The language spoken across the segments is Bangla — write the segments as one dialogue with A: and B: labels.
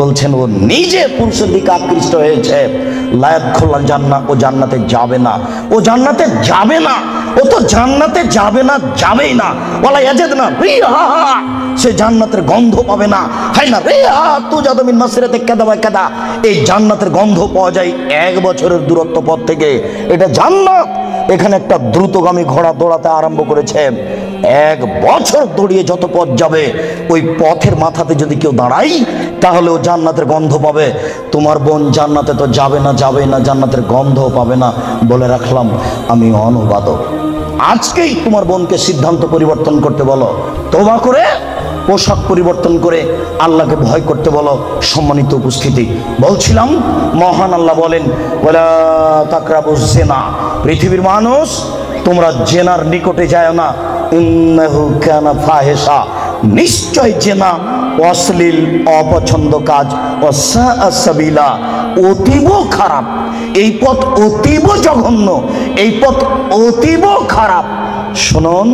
A: বলছেন ও নিজে পুরুষের দিকে আকৃষ্ট হয়েছে, লায়াদখুলুল জান্নাহ, ও জান্নাতে যাবে না, ও জান্নাতে যাবে না, ও তো জান্নাতে যাবে না, যাবেই না। ওয়ালা ইয়াজিদনা রিহা, সে জান্নাতের গন্ধ পাবে না। হাইনা রিহা তুজাদু মিন মাসিরাতি কাদা ওয়া কাদা, এই জান্নাতের গন্ধ পাওয়া যায় 1 বছরের দূরত্ব পথ থেকে। এটা জান্নাত। এখানে একটা দ্রুতগামী ঘোড়া দৌড়াতে আরম্ভ করেছে। 1 বছর দৌড়িয়ে যত পথ যাবে, ওই পথের মাথাতে যদি কেউ দাঁড়াই তাহলে ও জান্নাতের গন্ধ পাবে। তোমার বোন জান্নাতে তো যাবে না, যাবেই না, জান্নাতের গন্ধও পাবে না। বলে রাখলাম আমি অনুবাদক। আজকেই তোমার বোনকে সিদ্ধান্ত পরিবর্তন করতে বলো, তওবা করে পোশাক পরিবর্তন করে আল্লাহকে ভয় করতে বলো। সম্মানিত উপস্থিতি, বলছিলাম মহান আল্লাহ বলেন ওয়ালা তাকরাবুজ জিনা, পৃথিবীর মানুষ তোমরা জেনার নিকটে যায় না। ইন্নাহু কানা ফাহিশা, নিশ্চয় জেনা অশ্লীল অপছন্দ কাজ। ওয়াসাআ সাবিলা, অতীব খারাপ। এই পথ অতীব জঘন্য, এই পথ অতীব খারাপ। শুনুন,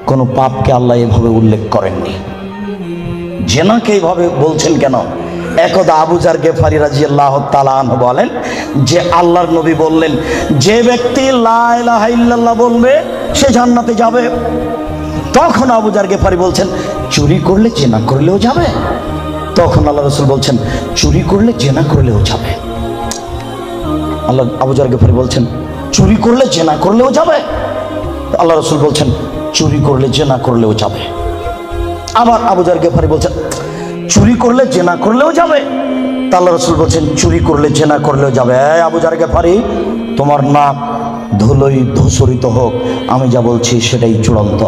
A: কোন পাপকে আল্লাহ এভাবে উল্লেখ করেননি, জেনাকে এইভাবে বলছেন কেন? একদা আবু যার গেফারি রাদিয়াল্লাহু তাআলা আনহু বলেন যে আল্লাহর নবী বললেন, যে ব্যক্তি লা ইলাহা ইল্লাল্লাহ বলবে সে জান্নাতে যাবে। তখন আবু যার গেফারি বলছেন, চুরি করলে জেনা করলেও যাবে? তখন আল্লাহ রাসূল বলছেন, চুরি করলে জেনা করলেও যাবে। আল্লাহ আবু যার গেফারি বলছেন, চুরি করলে জেনা করলেও যাবে? আল্লাহ রাসূল বলছেন, চুরি করলে জেনা করলেও যাবে। আবার আবু যার গেফারি বলছেন, চুরি করলে জেনা করলেও যাবে। তা আল্লাহ রাসূল বলছেন, চুরি করলে জেনা করলেও যাবে। আবু যার গেফারি, তোমার নাক ধুলোই ধূসরিত হোক, আমি যা বলছি সেটাই চূড়ান্ত।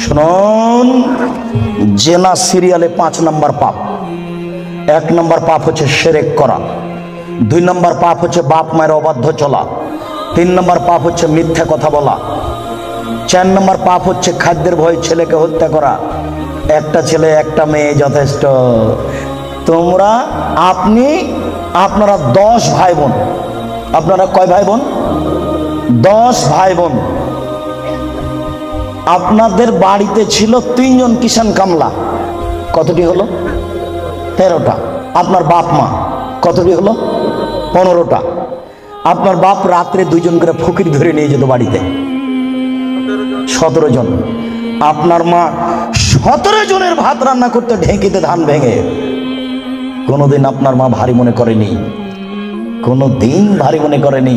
A: শুনুন, জেনা সিরিয়ালে 5 নম্বর পাপ। 1 নম্বর পাপ হচ্ছে শিরক করা, 2 নম্বর পাপ হচ্ছে বাপ মায়ের অবাধ্য চলা, 3 নম্বর পাপ হচ্ছে মিথ্যা কথা বলা, 4 নম্বর পাপ হচ্ছে খাদ্যের ভয়ে ছেলেকে হত্যা করা। একটা ছেলে একটা মেয়ে যথেষ্ট। আপনারা 10 ভাই বোন। আপনারা কয় ভাই বোন? 10 ভাই বোন। আপনাদের বাড়িতে ছিল 3 জন কিষান কামলা, কতটি হলো? 13টা। আপনার বাপ মা কতটি হলো? 15টা। আপনার বাপ রাত্রে 2 জন করে ফকির ধরে নিয়ে যেত বাড়িতে, 17 জন। আপনার মা 17 জনের ভাত রান্না করতে ঢেঁকিতে ধান ভেঙে। কোনোদিন আপনার মা ভারী মনে করেনি, কোনোদিন ভারী মনে করেনি।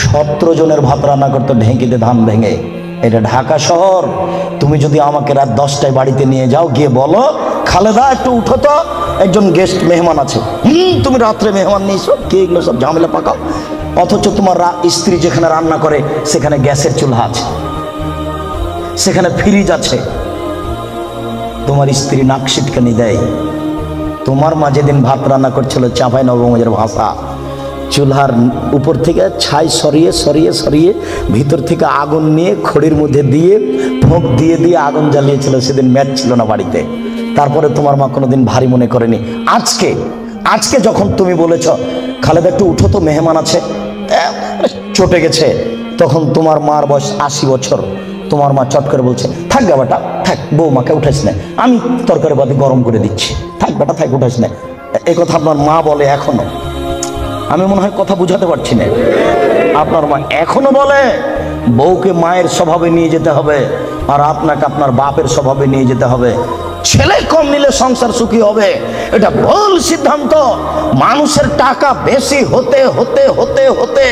A: 17 জনের ভাত রান্না করতে ঢেঁকিতে ধান ভেঙে। এটা ঢাকা শহর। তুমি যদি আমাকে রাত 10টায় বাড়িতে নিয়ে যাও, গিয়ে বলো খালেদা একটু উঠো তো, একজন গেস্ট মেহমান আছে। তুমি রাত্রে মেহমান নিয়েছো, কে এগুলো সব ঝামেলা পাকাও। অথচ তোমার স্ত্রী যেখানে রান্না করে সেখানে গ্যাসের চুলা আছে, সেখানে ফ্রিজ আছে। তোমার স্ত্রী নাক সিটকানি দেয়। তোমার মা যেদিন ভাত রান্না করছিল চাঁপাইনবাবগঞ্জের ভাষা, চুলার উপর থেকে ছাই সরিয়ে সরিয়ে সরিয়ে ভিতর থেকে আগুন নিয়ে খড়ির মধ্যে দিয়ে ফোঁক দিয়ে দিয়ে আগুন জ্বালিয়েছিল। সেদিন ম্যাচ ছিল না বাড়িতে। তারপরে তোমার মা কোনোদিন ভারী মনে করেনি। আজকে যখন তুমি বলেছ খালেদা একটু উঠো তো, মেহমান আছে, চটে গেছে, তখন তোমার মার বয়স 80 বছর। তোমার মা চট করে বলছে, থাক গা বেটা থাক, বৌমাকে উঠাইস না, আমি তরকারি বাতি গরম করে দিচ্ছি, থাক বেটা থাক, উঠাইস না। এই কথা আপনার মা বলে এখনো। আমি মনে হয় কথা বুঝাতে পারছি না। আপনার মা এখনো বলে বউকে মায়ের স্বভাবে নিয়ে যেতে হবে, আর আপনাকে আপনার বাপের স্বভাবে নিয়ে যেতে হবে। ছেলে কম নিলে সংসার সুখী হবে, এটা ভুল সিদ্ধান্ত। মানুষের টাকা বেশি হতে হতে হতে হতে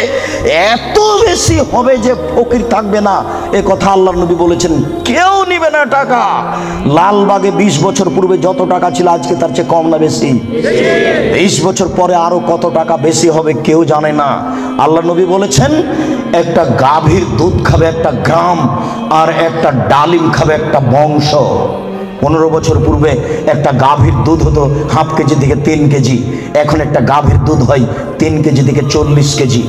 A: এত বেশি হবে যে ফকির থাকবে না। এ কথা আল্লাহর নবী বলেছেন, কেউ নিবে না টাকা। লালবাগে 20 বছর পূর্বে যত টাকা ছিল আজকে তার চেয়ে কম না বেশি? 20 বছর পরে আরো কত টাকা বেশি হবে কেউ জানে না। আল্লাহর নবী বলেছেন, একটা গাভীর দুধ খাবে একটা গ্রাম, আর একটা ডালিম খাবে একটা বংশ। 15 বছর পূর্বে একটা গাভীর দুধ হতো হাফ কেজি থেকে 3 কেজি, এখন একটা গাভীর দুধ হয় 3 কেজি থেকে 40 কেজি।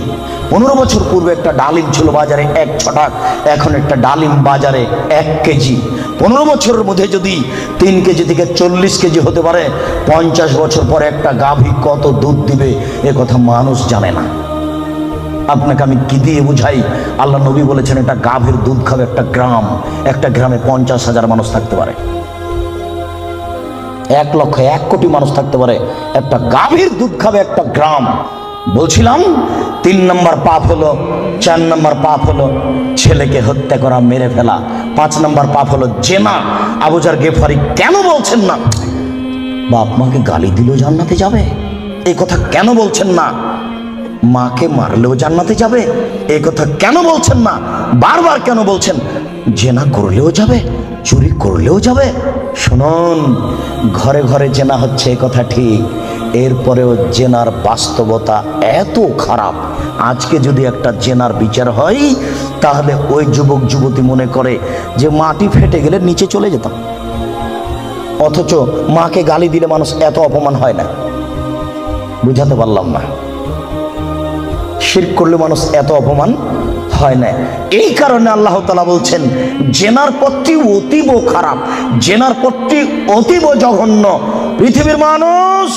A: 15 বছর পূর্বে একটা ডালিম ছিল বাজারে 1 ছটাক, এখন একটা ডালিম বাজারে 1 কেজি। 15 বছরের মধ্যে যদি 3 কেজি থেকে 40 কেজি হতে পারে, 50 বছর পরে একটা গাভী কত দুধ দিবে এ কথা মানুষ জানে না। আপনাকে আমি কি দিয়ে বুঝাই? আল্লাহ নবী বলেছেন, এটা গাভীর দুধ খাবে একটা গ্রাম, একটা গ্রামে 50,000 মানুষ থাকতে পারে। 1,00,000 কোটি মানুষ থাকতে পারে, একটা গাভীর দুধ খাবে একটা গ্রাম। বলছিলাম 3 নম্বর পাপ হলো, 4 নম্বর পাপ হলো ছেলেকে হত্যা করা, মেরে ফেলা। 5 নম্বর পাপ হলো জেনা। আবু যর গেফারি কেন বলছেন না বাপ মাকে গালি দিলেও জান্নাতে যাবে? এই কথা কেন বলছেন না? মাকে মারলেও জান্নাতে যাবে? এই কথা কেন বলছেন না? বারবার কেন বলছেন জেনা করলেও যাবে, চুরি করলেও যাবে? শুনুন, ঘরে ঘরে জেনা হচ্ছে এ কথা ঠিক, এরপরেও জেনার বাস্তবতা এত খারাপ। আজকে যদি একটা জেনার বিচার হয় তাহলে ওই যুবক যুবতী মনে করে যে মাটি ফেটে গেলে নিচে চলে যেতাম, অথচ মাকে গালি দিলে মানুষ এত অপমান হয় না। বুঝাতে পারলাম না? শিরক করলে মানুষ এত অপমান হয় না। এই কারণে আল্লাহ তাআলা বলছেন জেনার পথটি অতীব খারাপ, জেনার পথটি অতীব জঘন্য। পৃথিবীর মানুষ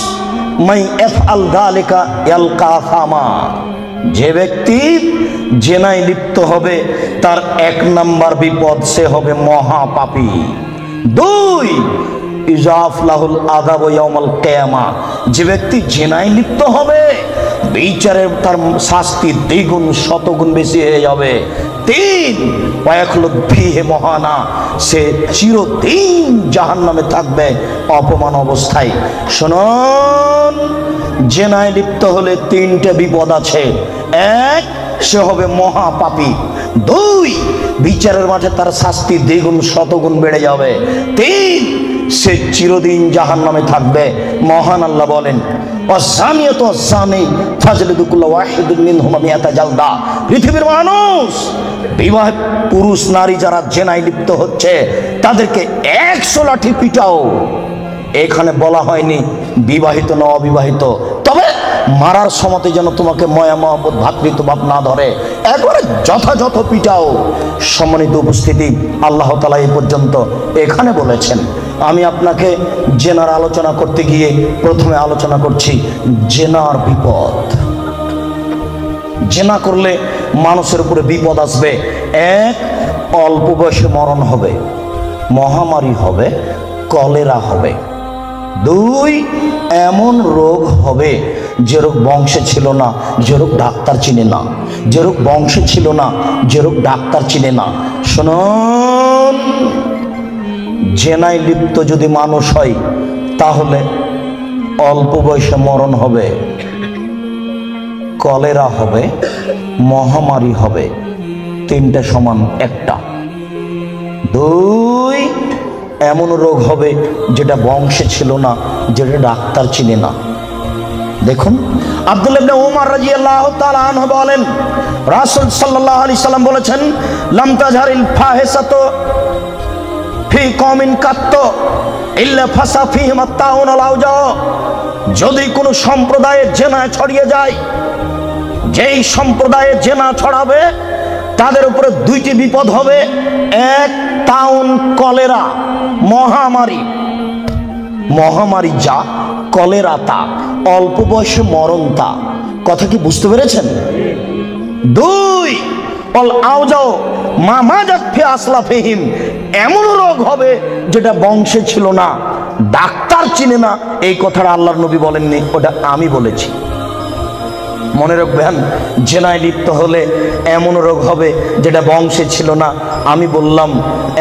A: মাই ইফআল যালিকা ইয়ালকা আসামা, যে ব্যক্তি জেনায় লিপ্ত হবে তার 1 নম্বর বিপদ, সে হবে মহাপাপী। 2 ইজাফলাহুল আযাব ইয়াউমাল কিয়ামা, যে ব্যক্তি জেনায় লিপ্ত হবে বিচারের তার শাস্তি দ্বিগুণ শতগুণ বেশি হয়ে যাবে। 3 ওয়ায়াখলুদ ফীহি মুহানা, সে চিরদিন জাহান্নামে থাকবে অপমান অবস্থায়। শুনুন, জেনায় লিপ্ত হলে 3টে বিপদ আছে। 1, সে হবে মহাপাপী। 2, বিচারের মাঠে তার শাস্তি দ্বিগুণ শতগুণ বেড়ে যাবে। 3, সে চিরদিন জাহান্নামে থাকবে। মহান আল্লাহ বলেন ওয়াসানিয়াতু ওয়াসানি ফাজলিদু কুল্লা ওয়াহিদিন মিনহুমা মিআতা জালদা। পৃথিবীর মানুষ, বিবাহ পুরুষ নারী যারা জেনায় লিপ্ত হচ্ছে তাদেরকে 100 লাঠি পিটাও। এখানে বলা হয়নি বিবাহিত না অবিবাহিত, তবে মারার সময়তে যেন তোমাকে ময়া মহব্বত ভাতৃত্বভাব না ধরে, একবারে যথাযথ পিটাও। সম্মানিত উপস্থিতি, আল্লাহ তাআলা এই পর্যন্ত এখানে বলেছেন। আমি আপনাকে জেনার আলোচনা করতে গিয়ে প্রথমে আলোচনা করছি জেনার বিপদ। জেনা করলে মানুষের উপরে বিপদ আসবে। 1, অল্প বয়সে মরণ হবে, মহামারী হবে, কলেরা হবে। 2, এমন রোগ হবে যে রোগ বংশে ছিল না, যে রোগ ডাক্তার চিনে না, যে রোগ বংশে ছিল না, যে রোগ ডাক্তার চিনে না। শুনুন, জেনায় লিপ্ত যদি মানুষ হয় তাহলে অল্প বয়সে মরণ হবে, কলেরা হবে, মহামারী হবে। 3টে সমান একটা। 2, এমন রোগ হবে যেটা বংশে ছিল না, যেটা ডাক্তার চিনে না। দেখুন, আব্দুল্লাহ ইবনে উমর রাদিয়াল্লাহু তাআলা আনহু বলেন রাসূল সাল্লাল্লাহু আলাইহি সাল্লাম বলেছেন লাম তাজহারিল ফাহিসাতু ফি কওমিন কাত্ত ইল্লা ফাসা ফিহিম আত-তাউন ওয়াল আওজা। যদি কোনো সম্প্রদায়ে জেনা ছড়িয়ে যায়, যেই সম্প্রদায়ে জেনা ছড়াবে তাদের উপরে 2টি বিপদ হবে। 1, তাউন, কলেরা, মহামারী। মহামারী যা, কলেরা তা, অল্প বয়সে মরণ তা। কথা কি বুঝতে পেরেছেন? 2, অল আওজাও মামাজাত ফি আসলাফিহিম, এমন রোগ হবে যেটা বংশে ছিল না, ডাক্তার চিনে না। এই কথাটা আল্লাহর নবী বলেননি, ওটা আমি বলেছি। মনে রাখবেন, জেনায় লিপ্ত হলে এমন রোগ হবে যেটা বংশে ছিল না। আমি বললাম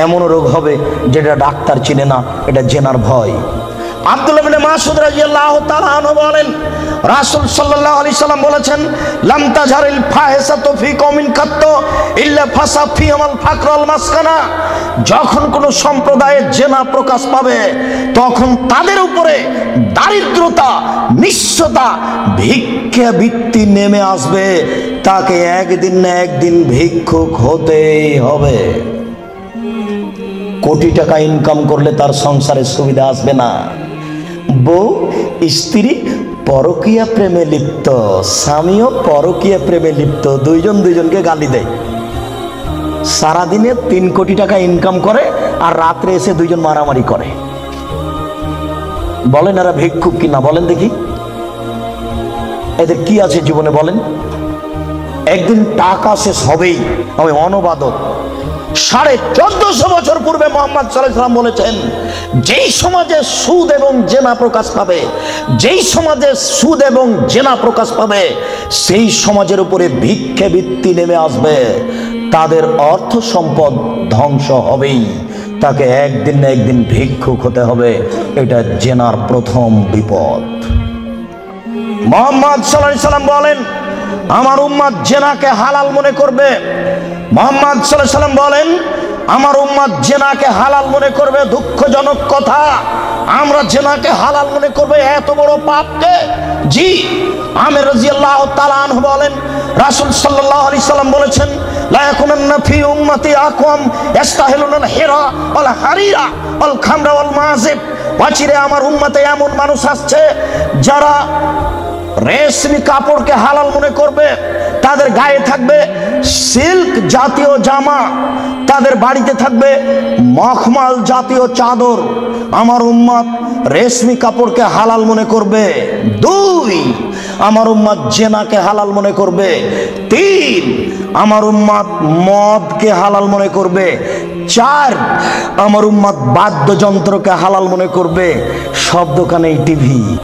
A: এমন রোগ হবে যেটা ডাক্তার চিনে না, এটা জেনার ভয়। আব্দুল্লাহ ইবনে মাসউদ রাদিয়াল্লাহু তাআলা আনহু বলেন রাসূল সাল্লাল্লাহু আলাইহি সাল্লাম বলেছেন লাম তাজহারিল ফাহিসাতু ফি কওমিন কাত্ত ইল্লা ফাসা ফিহিমাল ফাকর ওয়াল মাসকানা। যখন কোনো সম্প্রদায়ে জেনা প্রকাশ পাবে তখন তাদের উপরে দারিদ্রতা, নিঃস্বতা, ভিক্ষাবৃত্তি নেমে আসবে। তাকে একদিন না একদিন ভিক্ষুক হতেই হবে। কোটি টাকা ইনকাম করলে তার সংসারে সুবিধা আসবে না। বউ স্ত্রী পরকীয়া প্রেমে লিপ্ত, স্বামীও পরকীয়া প্রেমে লিপ্ত, দুইজন দুইজনকে গালি দেয়। সারাদিনে 3 কোটি টাকা ইনকাম করে আর রাত্রে এসে দুইজন মারামারি করে। বলেন এরা ভিক্ষুক কিনা? বলেন দেখি, এদের কি আছে জীবনে বলেন? একদিন টাকা শেষ হবেই। আমি অনবাদক, 1450 বছর পূর্বে মুহাম্মদ সাল্লাল্লাহু আলাইহি ওয়াসাল্লাম বলেছেন, যেই সমাজে সুদ এবং জেনা প্রকাশ পাবে, যেই সমাজে সুদ এবং জেনা প্রকাশ পাবে, সেই সমাজের উপরে ভিক্ষে বৃত্তি নেমে আসবে, তাদের অর্থ সম্পদ ধ্বংস হবেই, তাকে একদিন না একদিন ভিক্ষুক হতে হবে। এটা জেনার প্রথম বিপদ। মুহাম্মদ সাল্লাল্লাহু আলাইহি ওয়াসাল্লাম বলেন, আমার উম্মত জেনাকে হালাল মনে করবে। মুহাম্মদ সাল্লাল্লাহু আলাইহি ওয়াসাল্লাম বলেন, আমার উম্মত জেনাকে হালাল মনে করবে। দুঃখজনক কথা, আমরা জেনাকে হালাল মনে করবে, এত বড় পাপকে। জি, আমির রাদিয়াল্লাহু তাআলা আনহু বলেন, রাসূল সাল্লাল্লাহু আলাইহি সাল্লাম বলেছেন, লা ইয়াকুনান্না ফি উম্মতি আকওয়াম ইস্তাহিলুনাল হিরা ওয়াল হারিরা ওয়াল খামরা ওয়াল মাযিব। অচিরে আমার উম্মতে এমন মানুষ আসছে যারা রেশমি কাপড়কে হালাল মনে করবে, তাদের গায়ে থাকবে সিল্ক জাতীয় জামা, তাদের বাড়িতে থাকবে মখমল জাতীয় চাদর। আমার উম্মত রেশমি কাপড়কে হালাল মনে করবে। 2, আমার উম্মত জেনাকে হালাল মনে করবে। 3, আমার উম্মত মদকে হালাল মনে করবে। 4, আমার উম্মত বাদ্যযন্ত্রকে হালাল মনে করবে। সব দোকানেই টিভি।